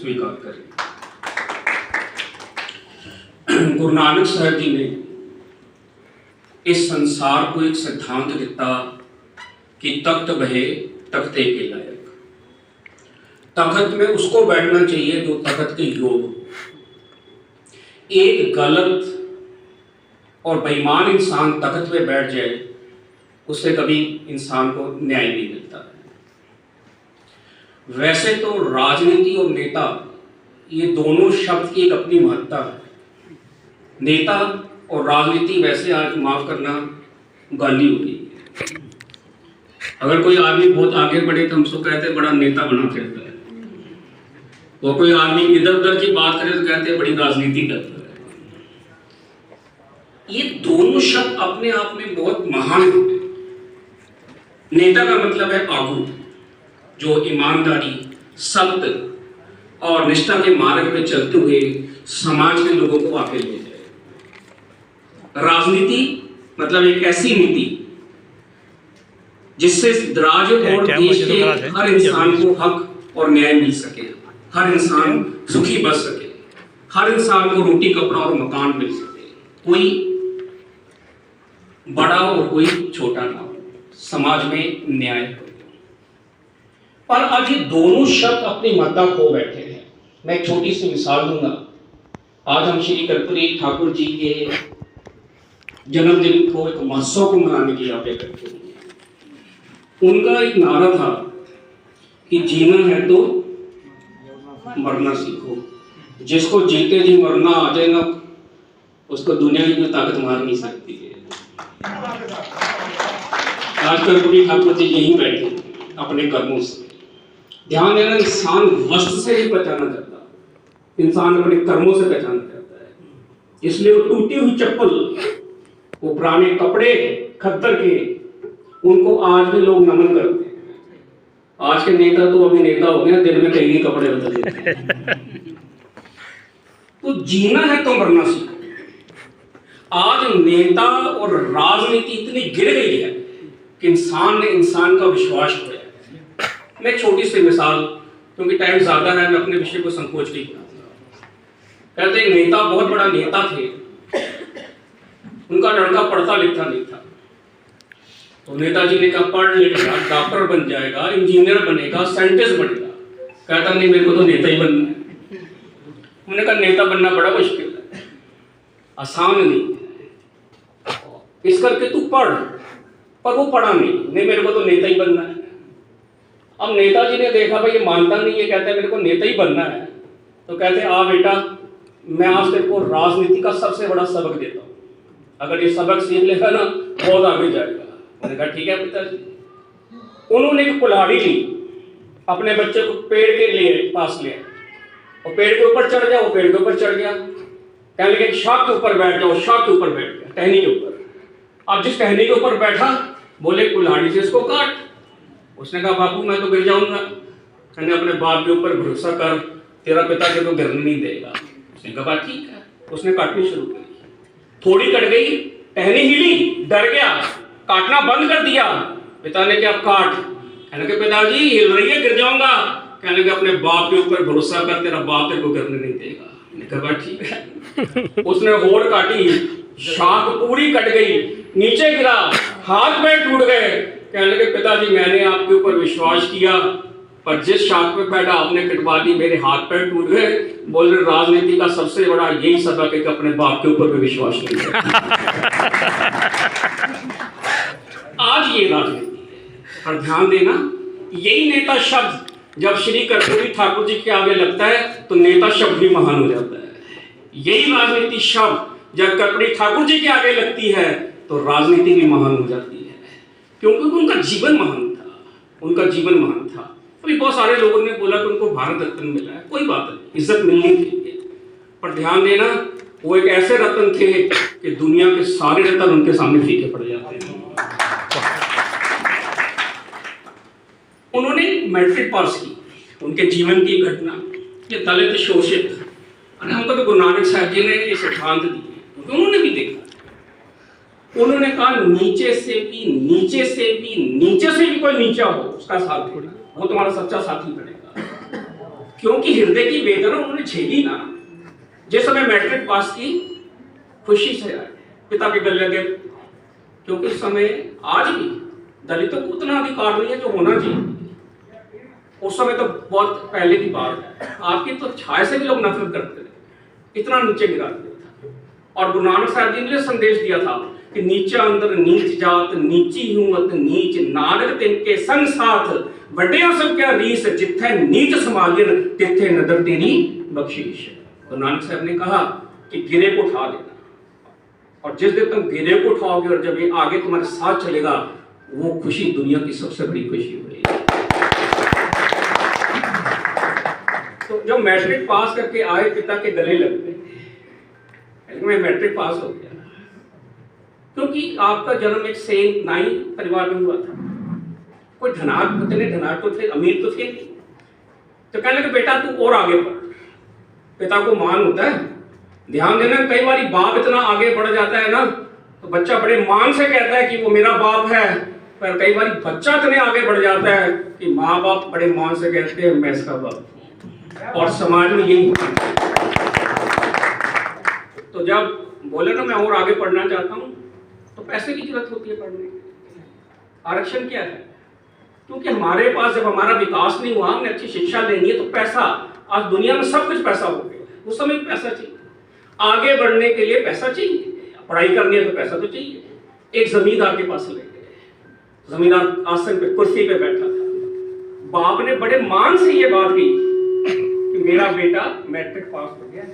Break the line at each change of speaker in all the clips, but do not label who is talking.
स्वीकार करें। गुरु नानक साहब जी ने इस संसार को एक सिद्धांत दिता कि तख्त बहे तख्ते के लायक। तख्त में उसको बैठना चाहिए जो तख्त के योग हो। एक गलत और बेईमान इंसान तख्त पे बैठ जाए, उससे कभी इंसान को न्याय नहीं मिलता है। वैसे तो राजनीति और नेता, ये दोनों शब्द की एक अपनी महत्ता है। नेता और राजनीति वैसे आज माफ करना गाली हो गई है। अगर कोई आदमी बहुत आगे बढ़े तो हम उसको कहते हैं बड़ा नेता बना फिरता है, और कोई आदमी इधर उधर की बात करे तो कहते हैं बड़ी राजनीति करता है। ये दोनों शब्द अपने आप में बहुत महान हैं। नेता का मतलब है आगू, जो ईमानदारी, सत्य और निष्ठा के मार्ग पे चलते हुए समाज के लोगों को आगे ले जाए। राजनीति मतलब एक ऐसी नीति जिससे राज्य और देश के हर इंसान को हक और न्याय मिल सके, हर इंसान सुखी बच सके, हर इंसान को रोटी कपड़ा और मकान मिल सके, कोई बड़ा और कोई छोटा ना हो, समाज में न्याय हो। पर आज ये दोनों शब्द अपनी महत्ता खो बैठे हैं। मैं एक छोटी सी मिसाल दूंगा। आज हम श्री कर्पूरी ठाकुर जी के जन्मदिन को, एक महोत्सव को मनाने की यादें करते हैं। उनका एक नारा था कि जीना है तो मरना सीखो, जिसको जीते जी मरना आ जाए ना, उसको दुनिया की कोई ताकत मार नहीं सकती है। आज कर्पूरी ठाकुर जी यहीं बैठे अपने कर्मों से। ध्यान देना, इंसान वस्त्र से ही पहचाना जाता, इंसान अपने कर्मों से पहचाना जाता है। इसलिए वो टूटी हुई चप्पल, वो पुराने कपड़े खद्दर के, उनको आज भी लोग नमन करते हैं। आज के नेता तो अभी नेता हो गए, दिन में कई कपड़े बदल देते हैं। तो जीना है तो मरना सीखो। आज नेता और राजनीति इतनी गिर गई है कि इंसान ने इंसान का विश्वास खोया। मैं छोटी सी मिसाल, क्योंकि टाइम ज्यादा है, मैं अपने विषय को संकोच नहीं करता। कहते एक नेता, बहुत बड़ा नेता थे, उनका लड़का पढ़ता लिखता नहीं था। तो नेताजी ने कहा पढ़ लिखेगा, डॉक्टर बन जाएगा, इंजीनियर बनेगा, साइंटिस्ट बनेगा। कहता नहीं, मेरे को तो नेता ही बनना है। उन्होंने कहा नेता बनना बड़ा मुश्किल है, आसान नहीं है, इस करके तू पढ़। पर वो पढ़ा नहीं, मेरे को तो नेता ही बनना है। अब नेताजी ने देखा भाई ये मानता नहीं है, कहता है मेरे को नेता ही बनना है। तो कहते आ बेटा, मैं आज तेरे को राजनीति का सबसे बड़ा सबक देता हूँ, अगर ये सबक सीख लेगा ना बहुत आगे जाएगा। मैंने कहा ठीक है पिताजी। उन्होंने एक कुल्हाड़ी ली, अपने बच्चे को पेड़ के लिए पास लिया, और पेड़ के ऊपर चढ़ गया। वो पेड़ के ऊपर चढ़ गया, कहने लगे शाख के ऊपर बैठ जाओ। शाख के ऊपर बैठ गया, टहनी के ऊपर। अब जिस टहनी के ऊपर बैठा, बोले कुल्हाड़ी से इसको काट। उसने कहा बापू मैं तो गिर जाऊंगा। कहने अपने बाप के ऊपर भरोसा कर, तेरा पिता के तो गिरने नहीं देगा। उसने कहा ठीक है। उसने काटनी शुरू करी, थोड़ी कट गई, टहनी हिली, डर गया, काटना बंद कर दिया। पिता ने क्या काट। कहने के पिताजी हिल रही है, गिर जाऊंगा। कहने के अपने बाप के ऊपर भरोसा कर, तेरा बाप तेरे को गिरने नहीं देगा। मैंने कहा ठीक है। उसने होड़ काटी, शाख पूरी कट गई, नीचे गिरा, हाथ पैर टूट गए। कहने लगे पिताजी मैंने आपके ऊपर विश्वास किया, पर जिस शाख पे बैठा आपने कटवा दी, मेरे हाथ पैर टूट गए। बोल रहे राजनीति का सबसे बड़ा यही सबक है कि अपने बाप के ऊपर भी विश्वास नहीं है। आज ये राजनीति है। और ध्यान देना, यही नेता शब्द जब श्री कर्पूरी ठाकुर जी के आगे लगता है तो नेता शब्द भी महान हो जाता है। यही राजनीति शब्द जब कर्पूरी ठाकुर जी के आगे लगती है तो राजनीति भी महान हो जाती है, क्योंकि उनका जीवन महान था। उनका जीवन महान था। अभी बहुत सारे लोगों ने बोला कि उनको भारत रत्न मिला है, कोई बात नहीं, इज्जत मिलनी चाहिए। पर ध्यान देना, वो एक ऐसे रत्न थे कि दुनिया के सारे रत्न उनके सामने फीके पड़ जाते हैं। उन्होंने मैट्रिक पास की, उनके जीवन की घटना, ये दलित शोषित, और हमको तो गुरु नानक साहब जी ने ये सिद्धांत दिए, उन्होंने भी देखा। उन्होंने कहा नीचे से भी नीचे से भी नीचे से भी कोई नीचा हो, उसका साथ देना, वो तुम्हारा सच्चा साथी बनेगा। क्योंकि हृदय की वेदना उन्होंने झेली ना। जिस समय मैट्रिक पास की खुशी से आए, पिता के गले लगे, क्योंकि उस समय आज भी दलितों को उतना अधिकार नहीं है जो होना चाहिए। उस समय तो बहुत पहले की बात है, आपकी तो छाया से भी लोग नफरत करते थे, इतना नीचे गिरा दिया था। और गुरु नानक साहब जी ने संदेश दिया था कि नीचे अंदर नीच जात, नीची हिम्मत नीच, नानक तिनके संग साथ, ਵੱਡਿਆਂ सब क्या रीस, जिथे नीच समाजन तिथे नदर तेरी बख्शीश। तो नानक साहब ने कहा कि गिरे को उठा देना, और जिस दिन तुम गिरे को उठाओगे और जब ये आगे तुम्हारे साथ चलेगा, वो खुशी दुनिया की सबसे बड़ी खुशी होगी। तो जब मैट्रिक पास करके आए, पिता के गले लग गए, मैं मैट्रिक पास हो गया, क्योंकि आपका जन्म एक सेठ नाई परिवार में हुआ था। कोई धनाढ़ तो थे, अमीर तो थे नहीं। तो कहने लगे बेटा तू और आगे बढ़। पिता को मान होता है, ध्यान देना, कई बार बाप इतना आगे बढ़ जाता है ना, तो बच्चा बड़े मान से कहता है कि वो मेरा बाप है, पर कई बार बच्चा इतने आगे बढ़ जाता है कि माँ बाप बड़े मान से कहते हैं मैं इसका बाप। और समाज में यही होता है। तो जब बोले ना मैं और आगे पढ़ना चाहता हूँ, तो पैसे की जरूरत होती है पढ़ने की। आरक्षण क्या है? क्योंकि हमारे पास जब हमारा विकास नहीं हुआ, हमने अच्छी शिक्षा लेनी है, तो पैसा, आज दुनिया में सब कुछ पैसा हो गया, उस समय पैसा चाहिए। आगे बढ़ने के लिए पैसा चाहिए, पढ़ाई करनी है तो पैसा तो चाहिए। एक जमींदार के पास ले गए, जमींदार आसन पे कुर्सी पे बैठा था। बाप ने बड़े मान से ये बात कही कि मेरा बेटा मैट्रिक पास हो गया,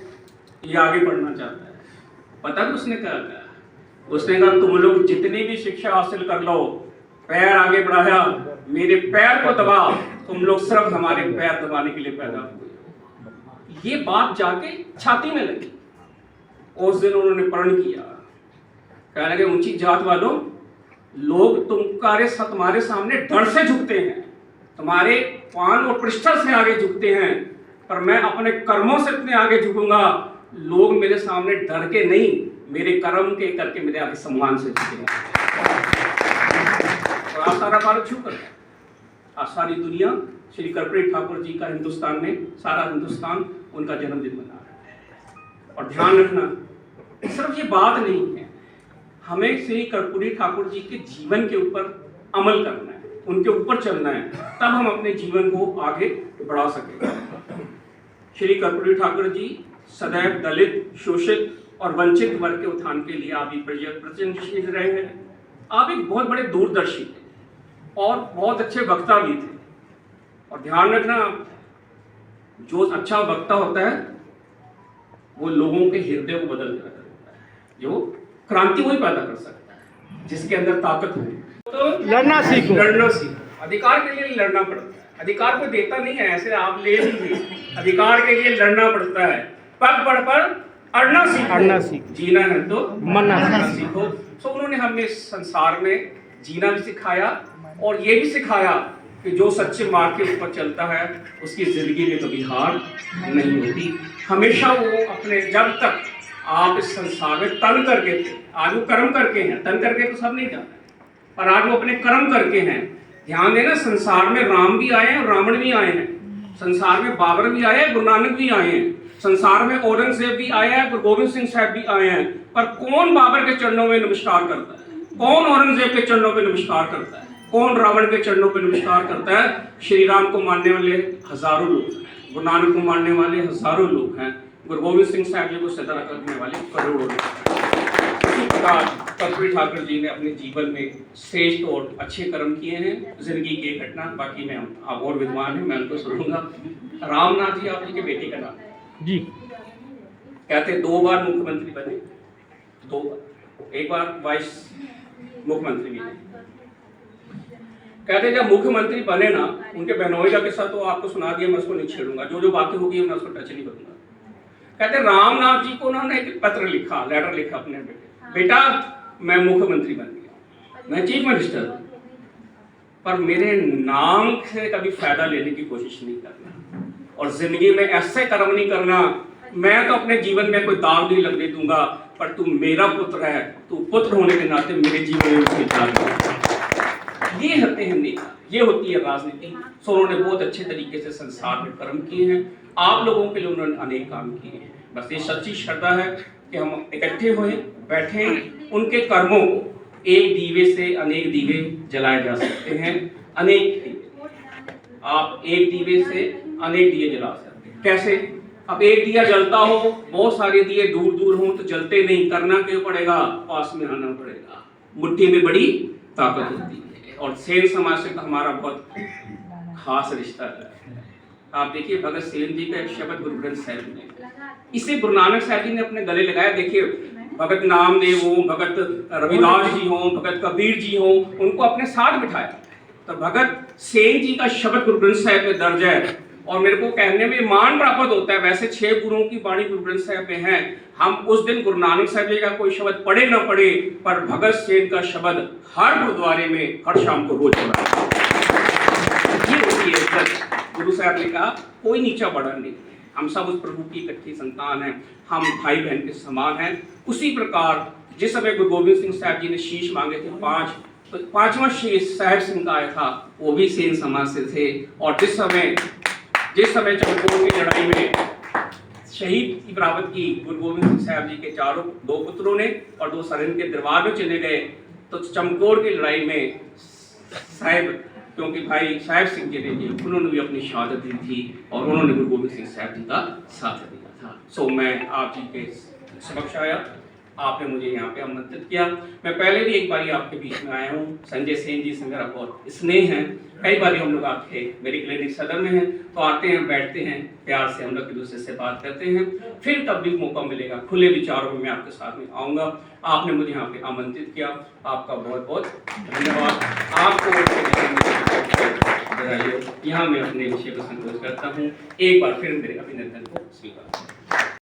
ये आगे पढ़ना चाहता है। पता है उसने क्या कहा? उसने कहा तुम लोग जितनी भी शिक्षा हासिल कर लो, पैर आगे बढ़ाया, मेरे पैर को दबा, तुम लोग सिर्फ हमारे पैर दबाने के लिए पैदा हुए। ये बात जाके छाती में लगी। उस दिन उन्होंने प्रण किया, कहने लगे ऊंची जात वालों, लोग तुम्हारे सामने डर से झुकते हैं, तुम्हारे पान और पृष्ठ से आगे झुकते हैं, पर मैं अपने कर्मों से इतने आगे झुकूंगा, लोग मेरे सामने डर के नहीं, मेरे कर्म के करके मेरे आगे सम्मान से झुकेंगे। और आज सारा भारत झुक रहा है, आज सारी दुनिया श्री कर्पूरी ठाकुर जी का हिंदुस्तान में, सारा हिंदुस्तान उनका जन्मदिन मना रहा है। और ध्यान रखना, सिर्फ ये बात नहीं है, हमें श्री कर्पूरी ठाकुर जी के जीवन के ऊपर अमल करना है, उनके ऊपर चलना है, तब हम अपने जीवन को आगे बढ़ा सकेंगे। श्री कर्पूरी ठाकुर जी सदैव दलित, शोषित और वंचित वर्ग के उत्थान के लिए आप प्रयत्नशील रहे हैं। आप एक बहुत बड़े दूरदर्शी थे और बहुत अच्छे वक्ता भी थे। और ध्यान रखना, जो अच्छा वक्ता होता है वो लोगों के हृदय को बदल देता है, जो क्रांति वही पैदा कर सकता है जिसके अंदर ताकत हो। तो लड़ना सीखो, लड़ना सीखो। अधिकार के लिए लड़ना पड़ता है, अधिकार को देता नहीं है ऐसे आप ले लीजिए, अधिकार के लिए लड़ना पड़ता है। पग पड़ पर अड़ना सीखो, जीना है तो मरना सीखो। तो उन्होंने हमें संसार में जीना भी सिखाया और ये भी सिखाया कि जो सच्चे मार्ग के ऊपर चलता है उसकी जिंदगी में कभी हार नहीं होती। हमेशा वो अपने, जब तक आप इस संसार में तन करके थे, आज वो कर्म करके हैं, तन करके तो सब नहीं जाता, पर आज वो अपने कर्म करके हैं। ध्यान देना, संसार में राम भी आए हैं और रावण भी आए हैं, संसार में बाबर भी आए हैं, गुरु नानक भी आए हैं, संसार में औरंगजेब भी आया है, गुरु गोविंद सिंह साहब भी आए हैं, पर कौन बाबर के चरणों में नमस्कार करता है? कौन औरंगजेब के चरणों में नमस्कार करता है? कौन रावण के चरणों पर नमस्कार करता है? श्री राम को मानने वाले हजारों लोग हैं, गुरु नानक को मानने वाले हजारों लोग हैं, गुरु गोविंद सिंह साहब जी को सदा करने वाले करोड़ों लोग हैं। इसी प्रकार कर्पूरी ठाकुर जी ने अपने जीवन में श्रेष्ठ और अच्छे कर्म किए हैं। जिंदगी की घटना, बाकी मैं, आप और विद्वान हैं, मैं उनको सुनूंगा। रामनाथ जी आप जी के बेटे का नाम जी, कहते 2 बार मुख्यमंत्री बने, 2 बार, एक बार वाइस मुख्यमंत्री भी बने। कहते जब मुख्यमंत्री बने ना, उनके बहनोई का किस्सा तो आपको सुना दिया, मैं उसको नहीं छेड़ूंगा, जो जो बातें होगी मैं उसको टच नहीं करूंगा। कहते रामनाथ जी को उन्होंने एक पत्र लिखा, लेटर लिखा अपने बेटा मैं मुख्यमंत्री बन गया, मैं चीफ मिनिस्टर हूं, पर मेरे नाम से कभी फायदा लेने की कोशिश नहीं करना और जिंदगी में ऐसे कर्म नहीं करना, मैं तो अपने जीवन में कोई दाग नहीं लगने दूंगा, पर तू मेरा पुत्र है, तू पुत्र होने के नाते मेरे जीवन में उसकी दाग। ये होते हैं नेता, ये होती है राजनीति। सो उन्होंने बहुत अच्छे तरीके से संसार में कर्म किए हैं, आप लोगों के लिए उन्होंने अनेक काम किए हैं। बस ये सच्ची श्रद्धा है कि हम इकट्ठे हुए, बैठे, उनके कर्मों को एक दीवे से अनेक दीवे जलाए जा सकते हैं। अनेक दीवे, आप एक दीवे से अनेक दिए जला सकते हैं। कैसे? अब एक दिया जलता हो, बहुत सारे दिए दूर दूर हों तो जलते नहीं, करना क्यों पड़ेगा? पास में आना पड़ेगा। मुट्ठी में बड़ी ताकत होती है। और सेन समाज से तो हमारा बहुत खास रिश्ता है। आप देखिए भगत सेन जी का एक शब्द गुरु ग्रंथ साहिब में, इसे गुरु नानक साहब जी ने अपने गले लगाया। देखिए भगत नामदेव हो, भगत रविदास जी हो, भगत कबीर जी हो, उनको अपने साथ बिठाया। तो भगत सेन जी का शब्द गुरु ग्रंथ साहिब में दर्ज है और मेरे को कहने में मान प्राप्त होता है। वैसे 6 गुरुओं की वाणी गुरु ग्रंथ साहिब में है। हम उस दिन गुरु नानक साहब जी का कोई शब्द पढ़े ना पढ़े, पर भगत सेन का शब्द हर गुरुद्वारे में हर शाम को रोज पढ़ा। ये होती है इज्जत। गुरु साहब ने कहा कोई नीचा बड़ा नहीं, हम सब उस प्रभु की इकट्ठी संतान हैं, हम भाई बहन के समान हैं। उसी प्रकार जिस समय गुरु गोविंद सिंह साहब जी ने शीश मांगे थे 5, तो 5वां शीश साहिब सिंह का आया था, वो भी सेन समाज से थे। और जिस समय चमकौर की लड़ाई में शहीद की बराबत की गुरु गोविंद सिंह साहब जी के 2 पुत्रों ने और 2 सरन के दरबार में चले गए, तो चमकौर की लड़ाई में साहिब, क्योंकि भाई साहिब सिंह जी ने उन्होंने भी अपनी शहादत दी थी और उन्होंने गुरु गोविंद सिंह साहब जी का साथ दिया था। सो मैं आप जी के समक्ष आया, आपने मुझे यहाँ पे आमंत्रित किया। मैं पहले भी एक बारी आपके बीच में आया हूँ। संजय सेन जी से मेरा बहुत स्नेह है। कई बारी हम लोग आपके मेरी क्लिनिक सदर में हैं, तो आते हैं, बैठते हैं, प्यार से हम लोग एक दूसरे से बात करते हैं। फिर तब भी मौका मिलेगा, खुले विचारों में मैं आपके साथ में आऊँगा। आपने मुझे यहाँ पे आमंत्रित किया, आपका बहुत बहुत धन्यवाद। आपको यहाँ मैं अपने विषय को संतोष करता हूँ। एक बार फिर मेरे अभिनंदन को स्वीकार